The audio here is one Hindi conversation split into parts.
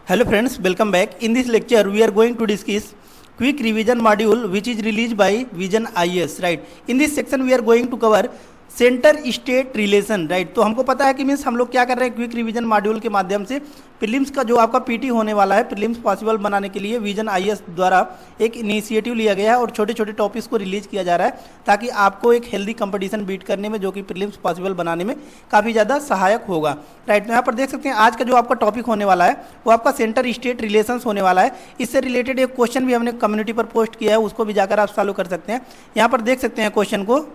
Hello friends, welcome back. In this lecture, we are going to discuss quick revision module which is released by Vision IAS, right? In this section, we are going to cover centre state relation, right. तो हमको पता है कि मीन्स हम लोग क्या कर रहे हैं, क्विक रिवीजन मॉड्यूल के माध्यम से प्रीलिम्स का जो आपका पीटी होने वाला है, प्रीलिम्स पॉसिबल बनाने के लिए विजन आईएएस द्वारा एक इनिशिएटिव लिया गया है और छोटे छोटे टॉपिक्स को रिलीज किया जा रहा है ताकि आपको एक हेल्दी कंपटीशन बीट करने में, जो कि प्रीलिम्स पॉसिबल बनाने में काफ़ी ज़्यादा सहायक होगा, राइट। तो यहाँ पर देख सकते हैं आज का जो आपका टॉपिक होने वाला है वो आपका सेंटर स्टेट रिलेशंस होने वाला है। इससे रिलेटेड एक क्वेश्चन भी हमने कम्युनिटी पर पोस्ट किया है, उसको भी जाकर आप सॉल्व कर सकते हैं। यहाँ पर देख सकते हैं क्वेश्चन को,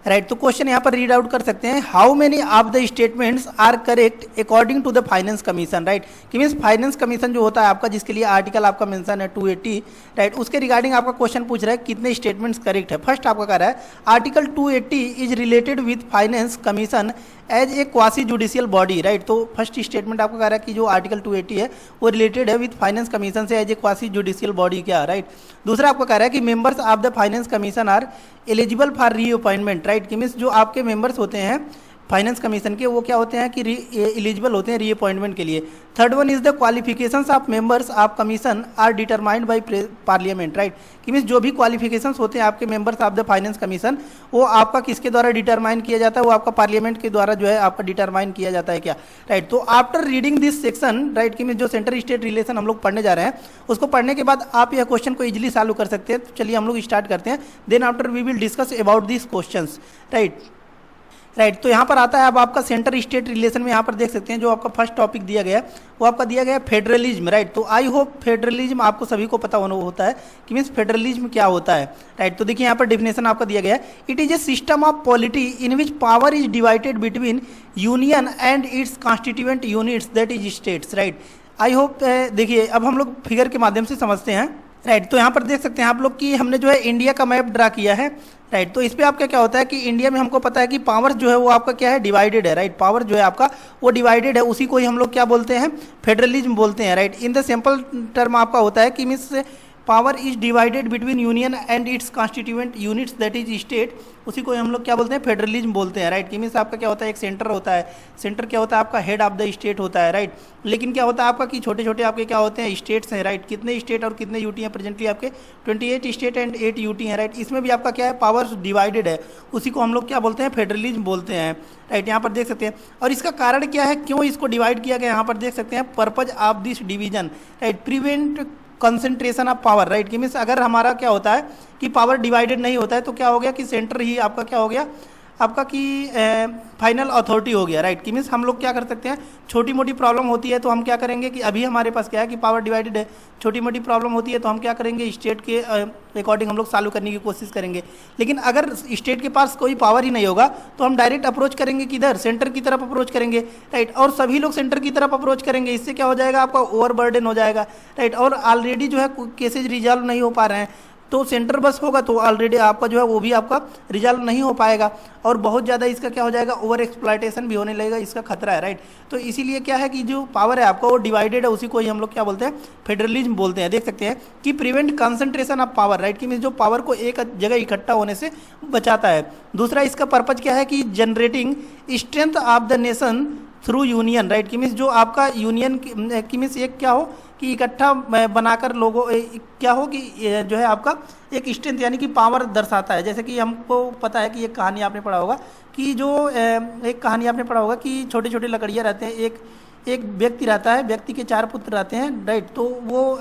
राइट। तो क्वेश्चन यहाँ पर रीड आउट कर सकते हैं, how many of the statements are correct according to the finance commission, right. कि मीन्स फाइनेंस कमीशन जो होता है आपका, जिसके लिए आर्टिकल आपका मेंशन है 280, राइट, उसके रिगार्डिंग आपका क्वेश्चन पूछ रहा है कितने स्टेटमेंट्स करेक्ट है। फर्स्ट आपका कह रहा है article 280 is related with finance commission as a quasi judicial body, right. तो फर्स्ट स्टेटमेंट आपको कह रहा है कि जो आर्टिकल 280 है वो रिलेटेड है विथ फाइनेंस कमीशन से as a quasi judicial body, क्या, राइट। दूसरा आपको कह रहा है कि members of the finance commission are eligible for reappointment, right. कि मीन्स जो आपके मेंबर्स होते हैं फाइनेंस कमीशन के, वो क्या होते हैं कि एलिजिबल होते हैं रीअपॉइंटमेंट के लिए। Third one is the qualifications of members of commission are determined by parliament, right. कि मीन्स जो भी क्वालिफिकेशंस होते हैं आपके members of the finance commission, वो आपका किसके द्वारा डिटरमाइन किया जाता है, वो आपका पार्लियामेंट के द्वारा जो है आपका डिटरमाइन किया जाता है, क्या, राइट। तो after reading this section, right, कि मीन्स जो सेंटर स्टेट रिलेशन हम लोग पढ़ने जा रहे हैं, उसको पढ़ने के बाद आप यह क्वेश्चन को इजिली सॉल्व कर सकते हैं। तो चलिए हम लोग स्टार्ट करते हैं, then after we will discuss about this questions, right. Right, तो यहाँ पर आता है अब आपका सेंटर स्टेट रिलेशन में। यहाँ पर देख सकते हैं जो आपका फर्स्ट टॉपिक दिया गया है वो आपका दिया गया है फेडरलिज्म, राइट। तो आई होप फेडरलिज्म आपको सभी को पता होता है कि मीन्स फेडरलिज्म क्या होता है, राइट। तो देखिए यहाँ पर डिफिनेशन आपका दिया गया है, it is a system of polity in which power is divided between union and it's constituent units that is states, right. I hope देखिए अब हम लोग फिगर के माध्यम से समझते हैं, राइट। तो यहाँ पर देख सकते हैं आप लोग कि हमने जो है इंडिया का मैप ड्रा किया है, राइट। तो इस पे आपका क्या होता है कि इंडिया में हमको पता है कि पावर जो है वो आपका क्या है, डिवाइडेड है, राइट। पावर जो है आपका वो डिवाइडेड है, उसी को ही हम लोग क्या बोलते हैं, फेडरलिज्म बोलते हैं, right. In the simple term आपका होता है कि means power is divided between union and it's constituent units that is state, उसी को हम लोग क्या बोलते हैं, फेडरलिज्म बोलते हैं, राइट। कि मीन्स आपका क्या होता है, एक सेंटर होता है, सेंटर क्या होता है आपका, हेड ऑफ द स्टेट होता है, राइट। लेकिन क्या होता है आपका कि छोटे छोटे आपके क्या होते हैं, स्टेट्स हैं, राइट। कितने स्टेट और कितने यूटी हैं, प्रेजेंटली आपके 28 स्टेट एंड 8 यूटी हैं, राइट। इसमें भी आपका क्या है, पावर डिवाइडेड है, उसी को हम लोग क्या बोलते हैं, फेडरलिज्म बोलते हैं, राइट। यहाँ पर देख सकते हैं और इसका कारण क्या है, क्यों इसको डिवाइड किया गया, यहाँ पर देख सकते हैं purpose of this division, right, prevent concentration of power, right. कि मीन्स अगर हमारा क्या होता है कि पावर डिवाइडेड नहीं होता है तो क्या हो गया कि सेंटर ही आपका क्या हो गया, आपका कि फाइनल अथॉरिटी हो गया, राइट। कि मीन्स हम लोग क्या कर सकते हैं, छोटी मोटी प्रॉब्लम होती है तो हम क्या करेंगे कि अभी हमारे पास क्या है कि पावर डिवाइडेड है, छोटी मोटी प्रॉब्लम होती है तो हम क्या करेंगे, स्टेट के अकॉर्डिंग हम लोग सॉल्व करने की कोशिश करेंगे। लेकिन अगर स्टेट के पास कोई पावर ही नहीं होगा तो हम डायरेक्ट अप्रोच करेंगे किधर, सेंटर की तरफ अप्रोच करेंगे, राइट। और सभी लोग सेंटर की तरफ अप्रोच करेंगे, इससे क्या हो जाएगा, आपका ओवरबर्डन हो जाएगा, राइट। और ऑलरेडी जो है केसेज रिजॉल्व नहीं हो पा रहे हैं, तो सेंटर बस होगा तो ऑलरेडी आपका जो है वो भी आपका रिजॉल्व नहीं हो पाएगा और बहुत ज़्यादा इसका क्या हो जाएगा, ओवर एक्सप्लॉयटेशन भी होने लगेगा, इसका खतरा है, राइट। तो इसीलिए क्या है कि जो पावर है आपका वो डिवाइडेड है, उसी को ही हम लोग क्या बोलते हैं, फेडरलिज्म बोलते हैं। देख सकते हैं कि prevent concentration of power, right. कि मीन्स जो पावर को एक जगह इकट्ठा होने से बचाता है। दूसरा इसका पर्पज क्या है कि generating strength of the nation through union, right. कि मीन्स जो आपका यूनियन की मीन्स एक क्या हो कि इकट्ठा बनाकर लोगों क्या हो कि जो है आपका एक स्ट्रेंथ यानी कि पावर दर्शाता है। जैसे कि हमको पता है कि एक कहानी आपने पढ़ा होगा कि जो एक कहानी आपने पढ़ा होगा कि छोटे छोटे लकड़ियाँ रहते हैं, एक व्यक्ति रहता है, व्यक्ति के 4 पुत्र रहते हैं, राइट। तो वो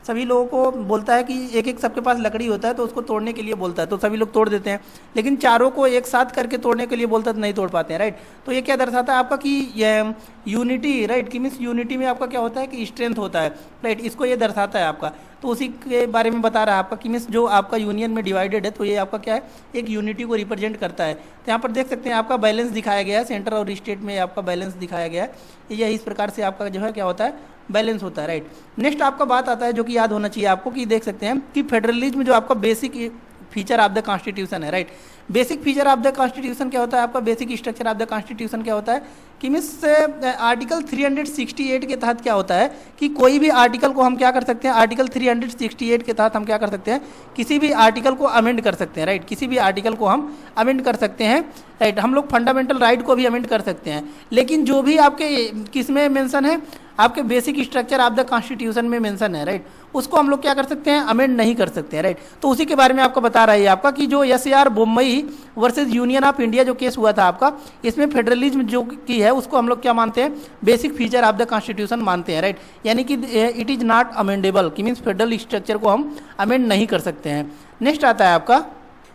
सभी लोगों को बोलता है कि एक एक सबके पास लकड़ी होता है तो उसको तोड़ने के लिए बोलता है, तो सभी लोग तोड़ देते हैं। लेकिन चारों को एक साथ करके तोड़ने के लिए बोलता है तो नहीं तोड़ पाते हैं, राइट। तो ये क्या दर्शाता है आपका कि यूनिटी, राइट। कि मीन्स यूनिटी में आपका क्या होता है कि स्ट्रेंथ होता है, राइट। इसको ये दर्शाता है आपका, तो उसी के बारे में बता रहा है आपका कि मीन्स जो आपका यूनियन में डिवाइडेड है तो ये आपका क्या है, एक यूनिटी को रिप्रेजेंट करता है। तो यहाँ पर देख सकते हैं आपका बैलेंस दिखाया गया है, सेंटर और स्टेट में आपका बैलेंस दिखाया गया है। यही इस प्रकार से आपका जो है क्या होता है, बैलेंस होता है, राइट। नेक्स्ट आपका बात आता है जो कि याद होना चाहिए आपको कि देख सकते हैं कि फेडरलिज्म जो आपका basic feature of the constitution है, right. Basic feature of the constitution क्या होता है आपका, basic structure of the constitution क्या होता है कि मीन्स आर्टिकल 368 के तहत क्या होता है कि कोई भी आर्टिकल को हम क्या कर सकते हैं, आर्टिकल 368 के तहत हम क्या कर सकते हैं, किसी भी आर्टिकल को अमेंड कर सकते हैं, राइट। किसी भी आर्टिकल को हम अमेंड कर सकते हैं, राइट। हम लोग फंडामेंटल राइट को भी अमेंड कर सकते हैं, लेकिन जो भी आपके किस में मेंशन है, आपके basic structure of the constitution में मेंशन है, राइट, उसको हम लोग क्या कर सकते हैं, अमेंड नहीं कर सकते हैं, राइट। तो उसी के बारे में आपको बता रहा है आपका कि जो SAR Bombay versus union of India जो केस हुआ था आपका, इसमें फेडरलिज्म जो की है उसको हम लोग क्या मानते हैं, basic feature of the constitution मानते हैं, राइट। यानी कि इट इज नॉट अमेंडेबल, कि मीन्स फेडरल स्ट्रक्चर को हम अमेंड नहीं कर सकते हैं। नेक्स्ट आता है आपका,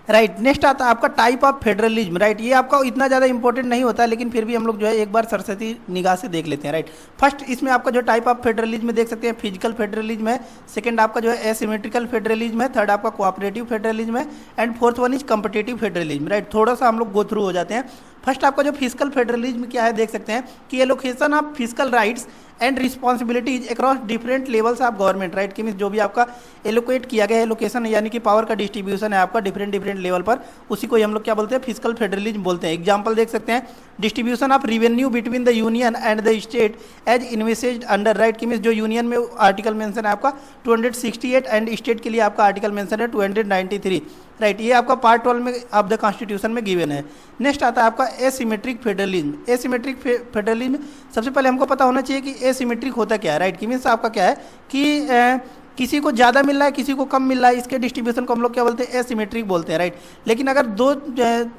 राइट, नेक्स्ट आता है आपका टाइप ऑफ फेडरलिज्म, राइट। ये आपका इतना ज़्यादा इंपॉर्टेंट नहीं होता है, लेकिन फिर भी हम लोग जो है एक बार सरस्वती निगाह से देख लेते हैं, राइट। फर्स्ट इसमें आपका जो टाइप ऑफ फेडरलिज्म देख सकते हैं, फिजिकल फेडरलिज्म है, सेकंड आपका जो है एसिमेट्रिकल फेडरलिज्म है, थर्ड आपका कोऑपरेटिव फेडरलिज्म है, and fourth one is competitive federalism, right. थोड़ा सा हम लोग गो थ्रू हो जाते हैं। फर्स्ट आपका जो फिजिकल फेडरलिज्म क्या है देख सकते हैं कि allocation of physical rights and responsibilities across different levels of government, right. कि मीन्स जो भी आपका एलोकेट किया गया है एलोकेशन, यानी कि पावर का डिस्ट्रीब्यूशन है आपका डिफरेंट लेवल पर, उसी को हम लोग क्या बोलते हैं, फिजिकल फेडरलिज्म बोलते हैं। एग्जांपल देख सकते हैं, distribution of revenue between the union and the state as invested under, right. कि मीन्स जो यूनियन में आर्टिकल मेंशन है आपका 268 एंड स्टेट के लिए आपका आर्टिकल मेंशन है 293, राइट। ये आपका पार्ट 12 में ऑफ द कॉन्स्टिट्यूशन में गिवन है। नेक्स्ट आता है आपका एसिमेट्रिक फेडरलिज्म। एसिमेट्रिक फेडरलिज्म सबसे पहले हमको पता होना चाहिए कि एसिमेट्रिक होता क्या है, राइट। कि मीन्स आपका क्या है कि किसी को ज़्यादा मिल रहा है, किसी को कम मिल रहा है, इसके डिस्ट्रीब्यूशन को हम लोग क्या बोलते हैं, एसिमेट्रिक बोलते हैं, राइट। लेकिन अगर दो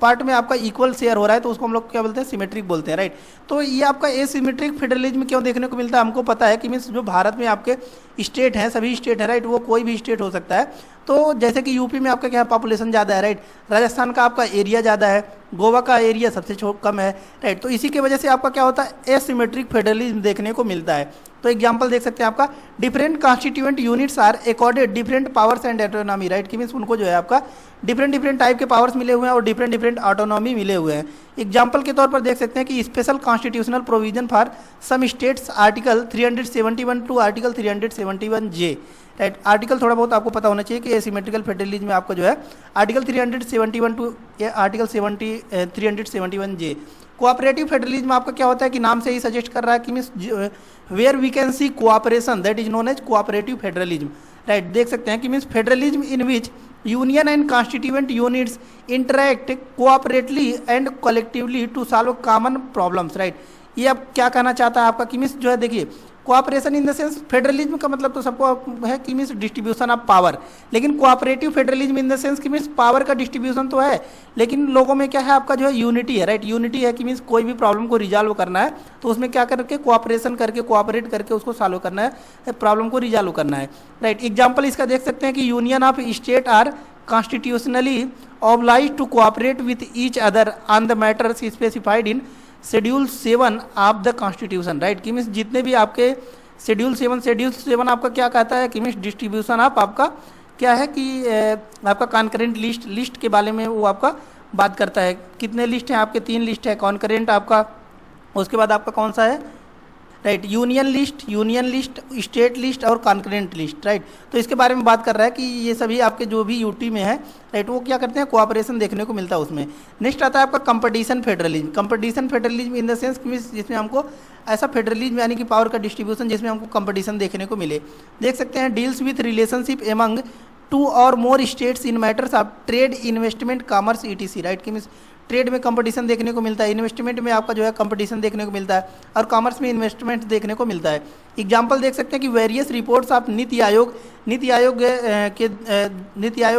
पार्ट में आपका इक्वल शेयर हो रहा है तो उसको हम लोग क्या बोलते हैं, सिमेट्रिक बोलते हैं, राइट। तो ये आपका एसिमेट्रिक फेडरलिज्म क्यों देखने को मिलता है, हमको पता है कि मीन्स जो भारत में आपके स्टेट हैं, सभी स्टेट है, राइट, वो कोई भी स्टेट हो सकता है। तो जैसे कि यूपी में आपका क्या है, पॉपुलेशन ज़्यादा है, राइट। राजस्थान का आपका एरिया ज़्यादा है, गोवा का एरिया सबसे कम है, राइट। तो इसी की वजह से आपका क्या होता है, एसिमेट्रिक फेडरलिज्म देखने को मिलता है। तो एग्जांपल देख सकते हैं आपका, different constituent units are accorded different powers and autonomy, right. कि मीन्स उनको जो है आपका डिफरेंट टाइप के पावर्स मिले हुए हैं और डिफरेंट ऑटोनॉमी मिले हुए हैं। एग्जांपल के तौर पर देख सकते हैं कि special constitutional provision for some states article 371 to article 371J, right. Article थोड़ा बहुत आपको पता होना चाहिए कि एसिमेट्रिकल फेडरलिज्म में आपको जो है article 371 to article 371J। Cooperative federalism आपका क्या होता है कि नाम से ही सजेस्ट कर रहा है कि means where we can see cooperation, that is known as cooperative federalism, right. देख सकते हैं कि means federalism in which union and constituent units interact cooperatively and collectively to solve common problems, right. ये अब क्या कहना चाहता है आपका कि मीन्स जो है देखिए, cooperation in the sense, federalism का मतलब तो सबको है कि मीन्स डिस्ट्रीब्यूशन ऑफ पावर, लेकिन cooperative federalism in the sense कि मीन्स पावर का डिस्ट्रीब्यूशन तो है, लेकिन लोगों में क्या है आपका जो है यूनिटी है, राइट। यूनिटी है कि मीन्स कोई भी प्रॉब्लम को रिजॉल्व करना है तो उसमें क्या करके कोऑपरेशन करके कोऑपरेट करके उसको सॉल्व करना है, प्रॉब्लम को रिजॉल्व करना है, राइट। एग्जाम्पल इसका देख सकते हैं कि union of state are constitutionally obliged to cooperate with each other on the matters specified in schedule 7 of the constitution, right. कि मीन्स जितने भी आपके शेड्यूल 7 आपका क्या कहता है कि मीन्स डिस्ट्रीब्यूशन ऑफ आपका क्या है कि आपका कॉन्करेंट लिस्ट के बारे में वो आपका बात करता है। कितने लिस्ट हैं आपके, 3 लिस्ट है, कॉन्करेंट आपका, उसके बाद आपका कौन सा है, right, union list, state list और कॉन्करेंट लिस्ट, राइट। तो इसके बारे में बात कर रहा है कि ये सभी आपके जो भी यूटी में है, राइट, वो क्या करते हैं, कोऑपरेशन देखने को मिलता है उसमें। नेक्स्ट आता है आपका competition federalism. Competition federalism in the sense जिसमें हमको ऐसा फेडरलिज्म यानी कि पावर का डिस्ट्रीब्यूशन जिसमें हमको कंपटीशन देखने को मिले। देख सकते हैं, deals with relationship among 2 or more states in matters of trade, investment, commerce, ETC, right. कि मीन्स ट्रेड में कंपटीशन देखने को मिलता है, इन्वेस्टमेंट में आपका जो है कंपटीशन देखने को मिलता है, और कॉमर्स में इन्वेस्टमेंट देखने को मिलता है। एग्जांपल देख सकते हैं कि various reports of NITI Aayog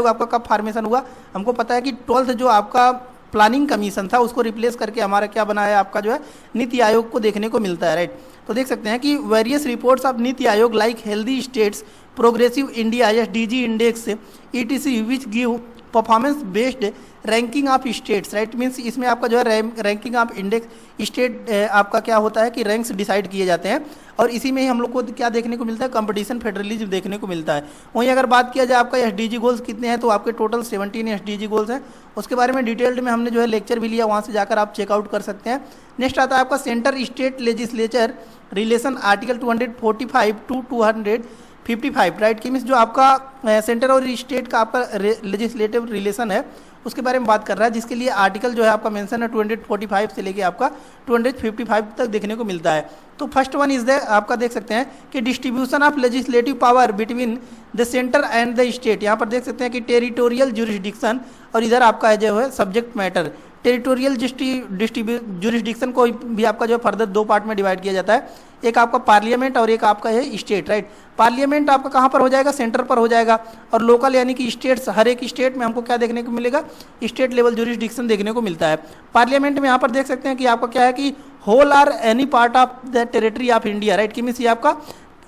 आपका कब फॉर्मेशन हुआ, हमको पता है कि 12th जो आपका प्लानिंग कमीशन था उसको रिप्लेस करके हमारा क्या बना है आपका जो है नीति आयोग को देखने को मिलता है, राइट। तो देख सकते हैं कि various reports of NITI Aayog like healthy states, progressive India, SDG index, ETC which give performance based ranking of states, right. Means इसमें आपका जो है रैंकिंग ऑफ इंडेक्स स्टेट आपका क्या होता है कि रैंक्स डिसाइड किए जाते हैं, और इसी में ही हम लोग को क्या देखने को मिलता है, कंपटीशन फेडरलिज्म देखने को मिलता है। वहीं अगर बात किया जाए आपका SDG गोल्स कितने हैं, तो आपके टोटल 17 SDG गोल्स हैं। उसके बारे में डिटेल्ड में हमने जो है लेक्चर भी लिया, वहाँ से जाकर आप चेकआउट कर सकते हैं। नेक्स्ट आता है आपका centre state legislature relation, article 245 to 255, right. कि मीन्स जो आपका सेंटर और स्टेट का आपका लेजिस्लेटिव रिलेशन है उसके बारे में बात कर रहा है, जिसके लिए आर्टिकल जो है आपका मेंशन है 245 से लेके आपका 255 तक देखने को मिलता है। तो फर्स्ट वन इज द आपका देख सकते हैं कि distribution of legislative power between the centre and the state. यहाँ पर देख सकते हैं कि टेरिटोरियल जुरिस्डिक्शन और इधर आपका है जो है सब्जेक्ट मैटर। टेरिटोरियल जुरिस्डिक्शन को भी आपका जो फर्दर दो पार्ट में डिवाइड किया जाता है, एक आपका पार्लियामेंट और एक आपका है स्टेट, राइट। पार्लियामेंट आपका कहाँ पर हो जाएगा, सेंटर पर हो जाएगा, और लोकल यानी कि स्टेट्स, हर एक स्टेट में हमको क्या देखने को मिलेगा, स्टेट लेवल जुरिस्डिक्शन देखने को मिलता है। पार्लियामेंट में यहाँ पर देख सकते हैं कि आपका क्या है कि whole or any part of the territory of India, right. कि मीन्स ये आपका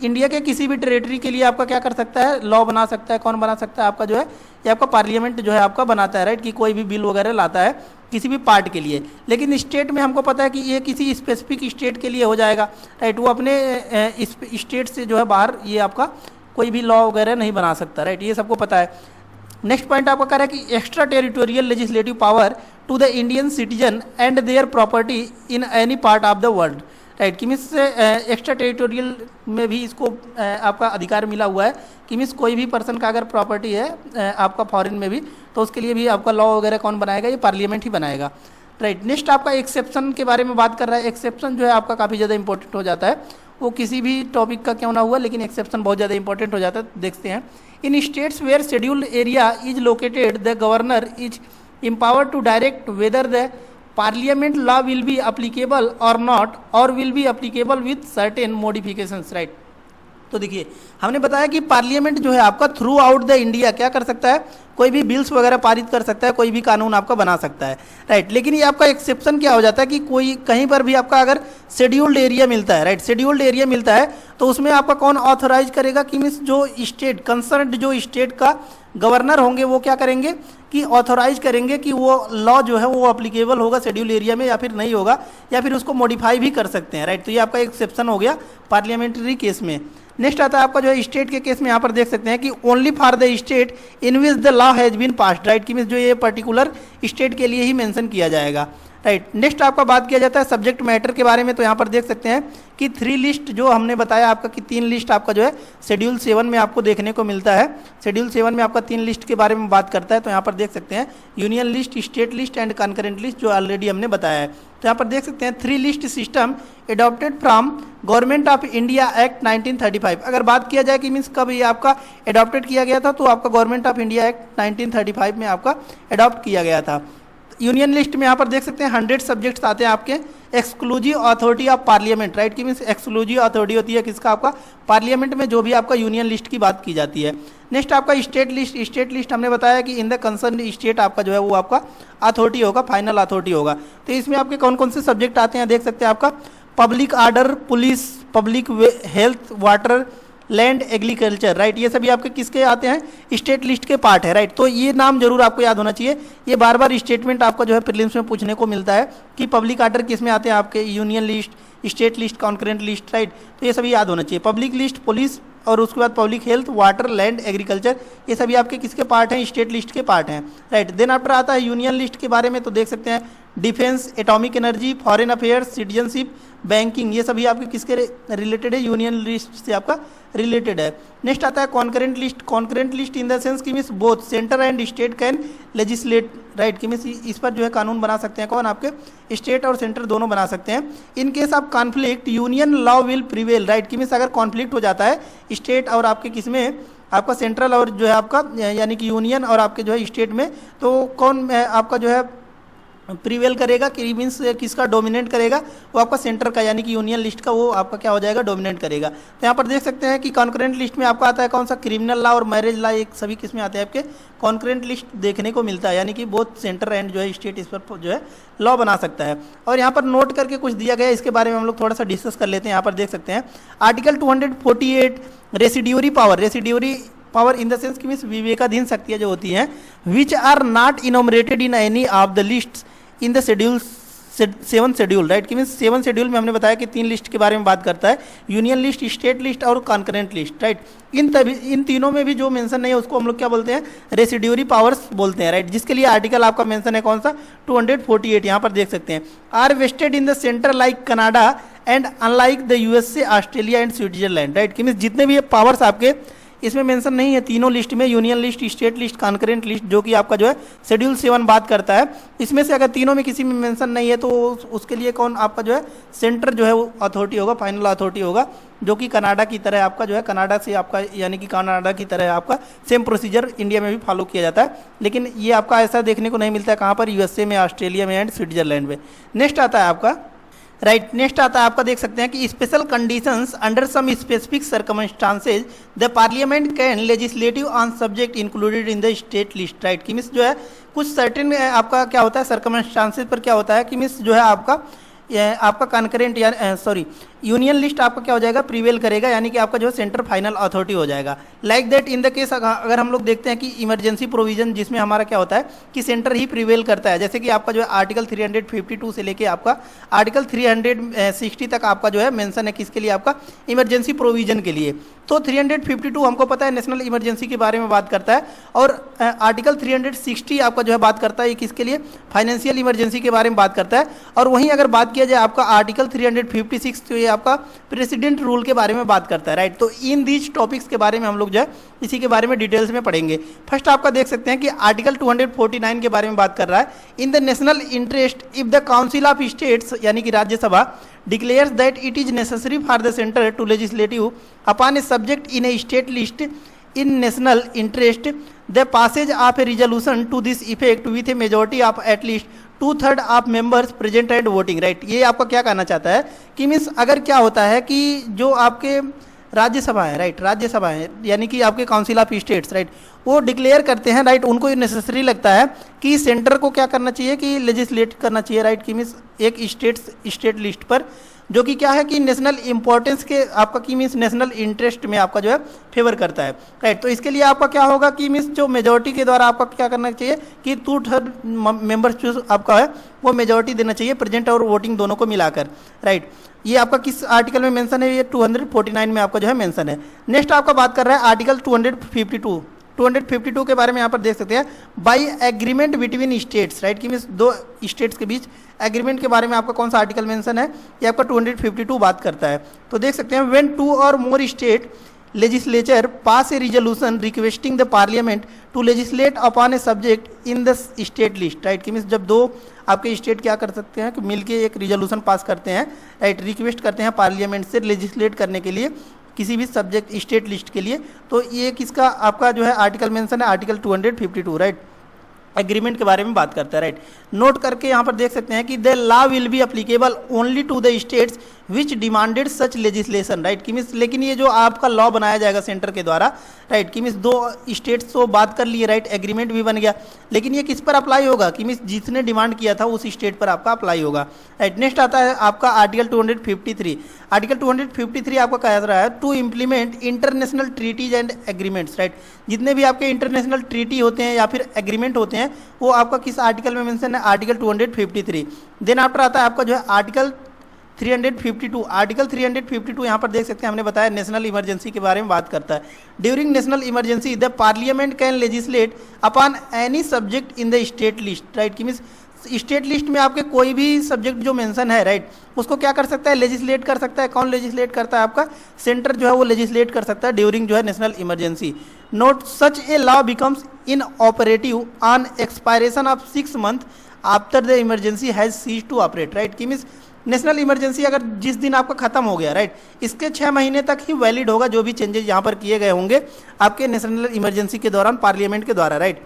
इंडिया के किसी भी टेरिटरी के लिए आपका क्या कर सकता है, लॉ बना सकता है। कौन बना सकता है, आपका जो है ये आपका पार्लियामेंट जो है आपका बनाता है, राइट। कि कोई भी बिल वगैरह लाता है किसी भी पार्ट के लिए। लेकिन स्टेट में हमको पता है कि ये किसी स्पेसिफिक स्टेट के लिए हो जाएगा, राइट। वो अपने स्टेट से जो है बाहर ये आपका कोई भी लॉ वगैरह नहीं बना सकता, राइट। ये सबको पता है। नेक्स्ट पॉइंट आपका कह रहा है कि extra territorial legislative power to the Indian citizen and their property in any part of the world, right. कि मीन्स एक्स्ट्रा टेरिटोरियल में भी इसको आपका अधिकार मिला हुआ है कि मीन्स कोई भी पर्सन का अगर प्रॉपर्टी है आपका फॉरेन में भी, तो उसके लिए भी आपका लॉ वगैरह कौन बनाएगा, ये पार्लियामेंट ही बनाएगा, राइट। नेक्स्ट आपका एक्सेप्शन के बारे में बात कर रहा है। एक्सेप्शन जो है आपका काफ़ी ज़्यादा इंपॉर्टेंट हो जाता है, वो किसी भी टॉपिक का क्यों ना हुआ, लेकिन एक्सेप्शन बहुत ज़्यादा इंपॉर्टेंट हो जाता है। देखते हैं, in states where scheduled area is located the governor is empowered to direct whether the parliament law will be applicable or not or will be applicable with certain modifications, right। तो देखिए हमने बताया कि पार्लियामेंट जो है आपका थ्रू आउट द इंडिया क्या कर सकता है, कोई भी बिल्स वगैरह पारित कर सकता है, कोई भी कानून आपका बना सकता है, राइट। लेकिन ये आपका एक्सेप्शन क्या हो जाता है कि कोई कहीं पर भी आपका अगर शेड्यूल्ड एरिया मिलता है, राइट, शेड्यूल्ड एरिया मिलता है, तो उसमें आपका कौन ऑथोराइज करेगा, कि मीन्स जो स्टेट कंसर्न जो स्टेट का गवर्नर होंगे वो क्या करेंगे कि ऑथोराइज करेंगे कि वो लॉ जो है वो अप्लीकेबल होगा शेड्यूल एरिया में या फिर नहीं होगा, या फिर उसको मॉडिफाई भी कर सकते हैं, राइट। तो ये आपका एक्सेप्शन हो गया पार्लियामेंट्री केस में। नेक्स्ट आता है आपका जो है स्टेट के केस में, यहाँ पर देख सकते हैं कि only for the state in which the law has been passed, right. कि मीन्स जो ये पर्टिकुलर स्टेट के लिए ही मेंशन किया जाएगा, राइट। नेक्स्ट आपका बात किया जाता है सब्जेक्ट मैटर के बारे में। तो यहाँ पर देख सकते हैं कि 3 लिस्ट जो हमने बताया आपका कि 3 लिस्ट आपका जो है शेड्यूल 7 में आपको देखने को मिलता है। शेड्यूल 7 में आपका 3 लिस्ट के बारे में बात करता है। तो यहाँ पर देख सकते हैं union list, state list and concurrent list, जो ऑलरेडी हमने बताया है। तो यहाँ पर देख सकते हैं 3 list system adopted from government of India act 1935। अगर बात किया जाए कि मीन्स कब ये आपका एडॉप्टेड किया गया था, तो आपका गवर्नमेंट ऑफ इंडिया एक्ट 1935 में आपका एडॉप्ट किया गया था। यूनियन लिस्ट में यहाँ पर देख सकते हैं 100 सब्जेक्ट्स आते हैं आपके। Exclusive authority of parliament, right. कि मीन्स एक्सक्लूसिव अथॉरिटी होती है किसका, आपका पार्लियामेंट में जो भी आपका यूनियन लिस्ट की बात की जाती है। नेक्स्ट आपका स्टेट लिस्ट। स्टेट लिस्ट हमने बताया कि इन द कंसर्न स्टेट आपका जो है वो आपका अथॉरिटी होगा, फाइनल अथॉरिटी होगा। तो इसमें आपके कौन कौन से सब्जेक्ट आते हैं देख सकते हैं, आपका public order, police, public health, water, land, agriculture, right. ये सभी आपके किसके आते हैं, स्टेट लिस्ट के पार्ट है, राइट। तो ये नाम जरूर आपको याद होना चाहिए। ये बार बार स्टेटमेंट आपका जो है प्रीलिम्स में पूछने को मिलता है कि पब्लिक ऑर्डर किस में आते हैं आपके, union list, state list, concurrent list, right. तो ये सभी याद होना चाहिए। पब्लिक लिस्ट, पुलिस, और उसके बाद public health, water, land, agriculture, ये सभी आपके किसके पार्ट हैं, स्टेट लिस्ट के पार्ट हैं, राइट। देन आफ्टर आता है यूनियन लिस्ट के बारे में। तो देख सकते हैं defence, atomic energy, foreign affairs, citizenship, banking, ये सभी आपके किसके रिलेटेड है, यूनियन लिस्ट से आपका रिलेटेड है। नेक्स्ट आता है concurrent list. Concurrent list in the sense कि means both centre and state can legislate, right. कि मीन्स इस पर जो है कानून बना सकते हैं, कौन, आपके स्टेट और सेंटर दोनों बना सकते हैं। In case of conflict union law will prevail, right. कि मीन्स अगर कॉन्फ्लिक्ट हो जाता है स्टेट और आपके किसमें, आपका सेंट्रल और जो है आपका यानी कि यूनियन और आपके जो है स्टेट में, तो कौन आपका जो है प्रीवेल करेगा, कि मीन्स किसका डोमिनेट करेगा, वो आपका सेंटर का यानी कि यूनियन लिस्ट का वो आपका क्या हो जाएगा, डोमिनेट करेगा। तो यहाँ पर देख सकते हैं कि कॉन्करेंट लिस्ट में आपका आता है कौन सा, क्रिमिनल लॉ और मैरिज लॉ, एक सभी किस में आते हैं आपके कॉन्करेंट लिस्ट देखने को मिलता है, यानी कि बहुत सेंटर एंड जो है स्टेट इस पर जो है लॉ बना सकता है। और यहाँ पर नोट करके कुछ दिया गया है, इसके बारे में हम लोग थोड़ा सा डिस्कस कर लेते हैं। यहाँ पर देख सकते हैं article 248 residuary power. Residuary power in the sense की मीन्स विवेकाधीन शक्तियाँ जो होती हैं, which are not enumerated in any of the list in the schedule 7 schedule, right. कि मीन्स 7 शेड्यूल में हमने बताया कि 3 लिस्ट के बारे में बात करता है, यूनियन लिस्ट, स्टेट लिस्ट और कॉन्करेंट लिस्ट, राइट। इन तीनों में भी जो मेंशन नहीं है उसको हम लोग क्या बोलते हैं, रेसिड्यूरी पावर्स बोलते हैं, राइट। जिसके लिए आर्टिकल आपका मेंशन है कौन सा, 248। यहाँ पर देख सकते हैं are vested in the centre like Canada and unlike the USA, Australia and Switzerland, right. कि मीन्स जितने भी पावर्स आपके इसमें मेंशन नहीं है तीनों लिस्ट में, union list, state list, concurrent list, जो कि आपका जो है शेड्यूल 7 बात करता है। इसमें से अगर तीनों में किसी में मेंशन नहीं है तो उसके लिए कौन आपका जो है सेंटर जो है वो अथॉरिटी होगा, फाइनल अथॉरिटी होगा, जो कि कनाडा की तरह आपका जो है, कनाडा से आपका यानी कि कनाडा की तरह आपका सेम प्रोसीजर इंडिया में भी फॉलो किया जाता है, लेकिन ये आपका ऐसा देखने को नहीं मिलता है। कहाँ पर? यूएसए में, ऑस्ट्रेलिया में एंड स्विट्जरलैंड में। नेक्स्ट आता है आपका नेक्स्ट आता है आपका, देख सकते हैं कि special conditions under some specific circumstances the parliament can legislative on subject included in the state list. Right कि मिस जो है कुछ सर्टेन आपका क्या होता है सर्कमस्टांसेज पर क्या होता है कि मिस जो है आपका कॉन्करेंट या सॉरी यूनियन लिस्ट आपका क्या हो जाएगा, प्रीवेल करेगा, यानी कि आपका जो है सेंटर फाइनल अथॉरिटी हो जाएगा। Like that in the case अगर हम लोग देखते हैं कि इमरजेंसी प्रोविजन जिसमें हमारा क्या होता है कि सेंटर ही प्रीवेल करता है, जैसे कि आपका जो है आर्टिकल 352 से लेके आपका आर्टिकल 360 तक आपका जो है मेंशन है किसके लिए, आपका इमरजेंसी प्रोविजन के लिए। तो 352 हमको पता है नेशनल इमरजेंसी के बारे में बात करता है, और आर्टिकल 360 आपका जो है बात करता है ये किसके लिए, फाइनेंशियल इमरजेंसी के बारे में बात करता है। और वहीं अगर बात किया जाए आपका आर्टिकल 356 तो ये आपका प्रेसिडेंट रूल के बारे में बात करता है। राइट, तो इन दीज टॉपिक्स के बारे में हम लोग जो है इसी के बारे में डिटेल्स में पढ़ेंगे। फर्स्ट आपका देख सकते हैं कि आर्टिकल 249 के बारे में बात कर रहा है, in the national interest if the council of states यानी कि Rajya Sabha declares that it is necessary for the center to legislative upon a subject in a state list in national interest the passage of a resolution to this effect with a majority of at least 2/3 of members present and voting। Right, ये आपका क्या कहना चाहता है कि मीन्स अगर क्या होता है कि जो आपके राज्यसभा है, राइट राज्यसभा है यानी कि आपके काउंसिल ऑफ स्टेट्स, राइट वो डिक्लेयर करते हैं, राइट उनको ये नेसेसरी लगता है कि सेंटर को क्या करना चाहिए कि लेजिस्लेट करना चाहिए, राइट कि मीन्स एक स्टेट लिस्ट पर जो कि क्या है कि नेशनल इंपॉर्टेंस के आपका की मीन्स नेशनल इंटरेस्ट में आपका जो है फेवर करता है। राइट, तो इसके लिए आपका क्या होगा कि मीन्स जो मेजोरिटी के द्वारा आपका क्या करना चाहिए कि 2/3 मेंबर्स जो आपका है वो मेजोरिटी देना चाहिए, प्रेजेंट और वोटिंग दोनों को मिलाकर। राइट, ये आपका किस आर्टिकल में मेंशन है, ये 249 में आपका जो है मेंशन है। नेक्स्ट आपका बात कर रहा है आर्टिकल 252 के बारे में यहाँ पर देख सकते हैं, by agreement between states. Right कि मीन्स दो स्टेट्स के बीच एग्रीमेंट के बारे में आपका कौन सा आर्टिकल मेंशन है, ये आपका 252 बात करता है। तो देख सकते हैं when 2 or more state legislature pass a resolution requesting the parliament to legislate upon a subject in the state list. Right कि मीन्स जब दो आपके स्टेट क्या कर सकते हैं कि मिलके एक रिजोल्यूशन पास करते हैं, राइट रिक्वेस्ट करते हैं पार्लियामेंट से लेजिस्लेट करने के लिए किसी भी सब्जेक्ट स्टेट लिस्ट के लिए, तो ये किसका आपका जो है आर्टिकल मेंशन है, आर्टिकल 252। राइट, एग्रीमेंट के बारे में बात करता है। राइट, नोट करके यहाँ पर देख सकते हैं कि the law will be applicable only to the states which demanded such legislation. Right कि मीन्स लेकिन ये जो आपका लॉ बनाया जाएगा सेंटर के द्वारा, राइट कि मीन्स दो स्टेट्स तो बात कर लिए, राइट एग्रीमेंट भी बन गया, लेकिन ये किस पर अप्लाई होगा कि मीन्स जिसने डिमांड किया था उस स्टेट पर आपका अप्लाई होगा। राइट, नेक्स्ट आता है आपका आर्टिकल 253। आर्टिकल 253 आपका कह रहा है to implement international treaties and agreements. Right, जितने भी आपके इंटरनेशनल ट्रीटी होते हैं या फिर एग्रीमेंट होते हैं वो आपका किस आर्टिकल में मेंशन है, आर्टिकल 253। देन आफ्टर आता है आपका जो है आर्टिकल 352। आर्टिकल 352 यहाँ पर देख सकते हैं, हमने बताया नेशनल इमरजेंसी के बारे में बात करता है। During national emergency the parliament can legislate upon any subject in the state list. Right कि मीन्स स्टेट लिस्ट में आपके कोई भी सब्जेक्ट जो मेंशन है, राइट उसको क्या कर सकता है, लेजिस्लेट कर सकता है। कौन लेजिस्लेट करता है, आपका सेंटर जो है वो लेजिस्लेट कर सकता है ड्यूरिंग जो है national emergency. Note such a law becomes inoperative on expiration of 6 months after the emergency has cease to operate. Right कि मीन्स नेशनल इमरजेंसी अगर जिस दिन आपका खत्म हो गया, राइट इसके 6 महीने तक ही वैलिड होगा जो भी चेंजेस यहाँ पर किए गए होंगे आपके नेशनल इमरजेंसी के दौरान पार्लियामेंट के द्वारा। राइट,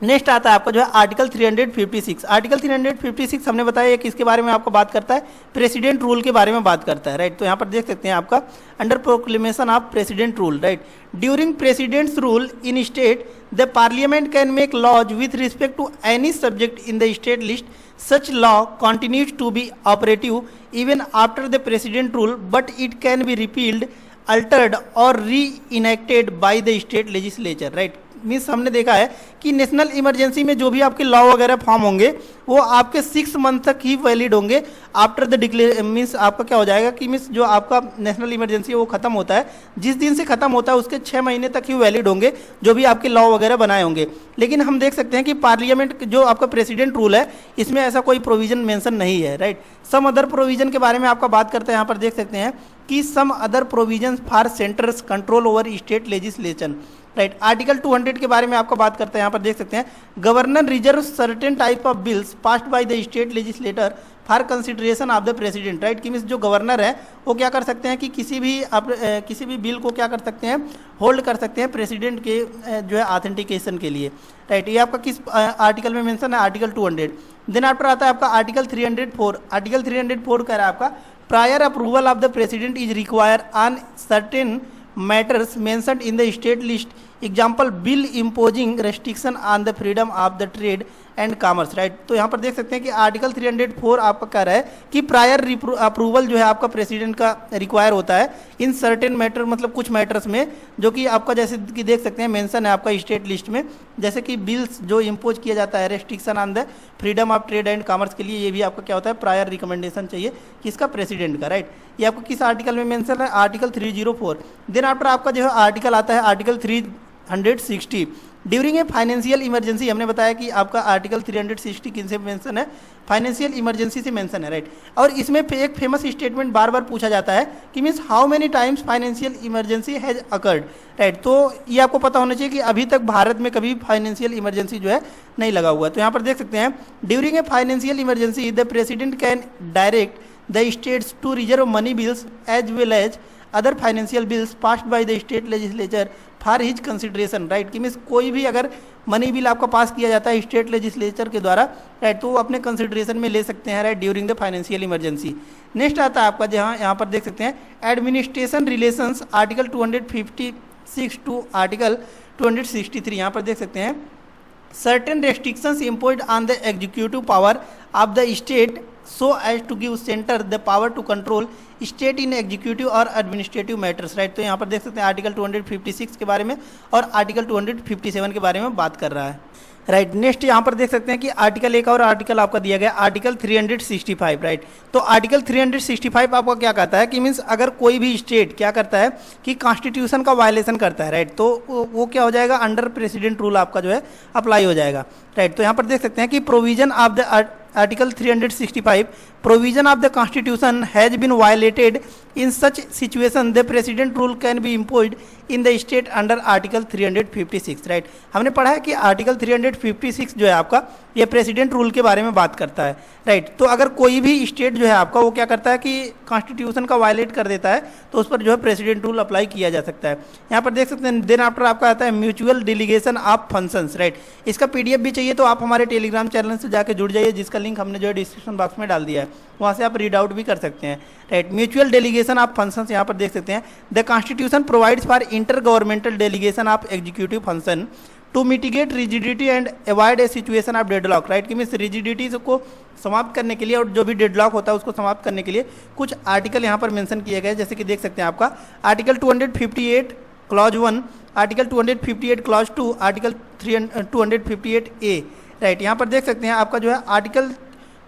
नेक्स्ट आता है आपका जो है आर्टिकल 356। आर्टिकल 356 हमने बताया ये किसके बारे में आपको बात करता है, प्रेसिडेंट रूल के बारे में बात करता है। राइट, तो यहाँ पर देख सकते हैं आपका under proclamation of president rule. Right, during president's rule in state the parliament can make laws with respect to any subject in the state list. Such law continues to be operative even after the president rule, but it can be repealed, altered or re-enacted by the state legislature। Right means हमने देखा है कि नेशनल इमरजेंसी में जो भी आपके लॉ वगैरह फॉर्म होंगे वो आपके 6 month तक ही वैलिड होंगे आफ्टर द डिक्लेयर। मीन्स आपका क्या हो जाएगा कि मीन्स जो आपका नेशनल इमरजेंसी है वो खत्म होता है, जिस दिन से खत्म होता है उसके 6 महीने तक ही वैलिड होंगे जो भी आपके लॉ वगैरह बनाए होंगे। लेकिन हम देख सकते हैं कि पार्लियामेंट जो आपका प्रेसिडेंट रूल है इसमें ऐसा कोई प्रोविजन मेंशन नहीं है। राइट, सम अदर प्रोविजन के बारे में आपका बात करते हैं, यहाँ पर देख सकते हैं कि some other provisions for centre's control over state legislation, right. Article 200 के बारे में आपको बात करते हैं, यहाँ पर देख सकते हैं, governor reserve certain type of bills passed by the state legislator for consideration of the president, right. कि मीन्स जो गवर्नर है वो क्या कर सकते हैं कि किसी भी बिल को क्या कर सकते हैं, होल्ड कर सकते हैं प्रेसिडेंट के जो है ऑथेंटिकेशन के लिए, राइट। ये आपका किस आर्टिकल में मेंशन है, आर्टिकल 200। देन आफ्टर आता है आपका आर्टिकल 304। आर्टिकल 304 कह रहा है आपका prior approval of the president is require on certain matters mentioned in the state list, example bill imposing restriction on the freedom of the trade and commerce, right. तो यहाँ पर देख सकते हैं कि आर्टिकल 304 आपका कह रहा है कि प्रायर अप्रूवल जो है आपका प्रेसिडेंट का रिक्वायर होता है इन सर्टेन मैटर, मतलब कुछ मैटर्स में जो कि आपका जैसे कि देख सकते हैं मेंशन है आपका स्टेट लिस्ट में, जैसे कि बिल्स जो इम्पोज किया जाता है restriction on the freedom of trade and commerce के लिए, ये भी आपका क्या होता है, प्रायर रिकमेंडेशन चाहिए किसका, प्रेसिडेंट का, राइट। ये आपको किस आर्टिकल में मेंशन है, आर्टिकल 304। देन आफ्टर आपका जो है आर्टिकल आता है article 360 during a financial emergency. हमने बताया कि आपका आर्टिकल 360 किन से मेंशन है, फाइनेंशियल इमरजेंसी से मेंशन है, राइट। और इसमें एक फेमस स्टेटमेंट बार बार पूछा जाता है कि means how many times financial emergency has occurred, right. तो ये आपको पता होना चाहिए कि अभी तक भारत में कभी फाइनेंशियल इमरजेंसी जो है नहीं लगा हुआ। तो यहाँ पर देख सकते हैं during a financial emergency the president can direct the states to reserve money bills as well as other financial bills passed by the state legislature for his consideration, right. कि मीन्स कोई भी अगर मनी बिल आपका पास किया जाता है स्टेट लेजिस्लेचर के द्वारा, राइट, तो वो अपने कंसिडरेशन में ले सकते हैं, right, during the financial emergency. Next आता है आपका जहाँ यहाँ पर देख सकते हैं administration relations, article 256 to article 263। यहाँ पर देख सकते हैं certain restrictions imposed on the executive power of the state so as to give center the power to control state in executive और administrative matters, राइट। तो यहाँ पर देख सकते हैं आर्टिकल 256 के बारे में और आर्टिकल 257 के बारे में बात कर रहा है, राइट। नेक्स्ट यहाँ पर देख सकते हैं कि आर्टिकल एक और आर्टिकल आपका दिया गया आर्टिकल 365, राइट। तो आर्टिकल 365 आपका क्या कहता है कि मीन्स अगर कोई भी स्टेट क्या करता है कि कॉन्स्टिट्यूशन का वायलेशन करता है, राइट, तो वो क्या हो जाएगा, अंडर प्रेसिडेंट रूल आपका जो है अप्लाई हो जाएगा, राइट। तो यहाँ पर देख सकते हैं कि provision of the article 365 provision of the constitution has been violated in such situation the president rule can be imposed in the state under article 356, right. हमने पढ़ा है कि आर्टिकल 356 जो है आपका ये प्रेसिडेंट रूल के बारे में बात करता है, राइट। तो अगर कोई भी स्टेट जो है आपका वो क्या करता है कि कॉन्स्टिट्यूशन का वायलेट कर देता है तो उस पर जो है प्रेसिडेंट रूल अप्लाई किया जा सकता है। यहाँ पर देख सकते हैं देन आफ्टर आपका आता है mutual delegation of functions, right. इसका PDF भी चाहिए तो आप हमारे टेलीग्राम चैनल से जाकर जुड़ जाइए, जिसका लिंक हमने जो है डिस्क्रिप्शन बॉक्स में डाल दिया है, वहाँ से आप रीड आउट भी कर सकते हैं, right. Mutual delegation of functions यहाँ पर देख सकते हैं the constitution provides for intergovernmental delegation of executive function to mitigate rigidity and avoid a situation of deadlock, right. कि मीन्स रिजिडिटी को समाप्त करने के लिए और जो भी डेडलॉक होता है उसको समाप्त करने के लिए कुछ आर्टिकल यहाँ पर मेंशन किए गए, जैसे कि देख सकते हैं आपका article 258 clause 1, article 258 clause 2, article 258A, right. यहाँ पर देख सकते हैं आपका जो है आर्टिकल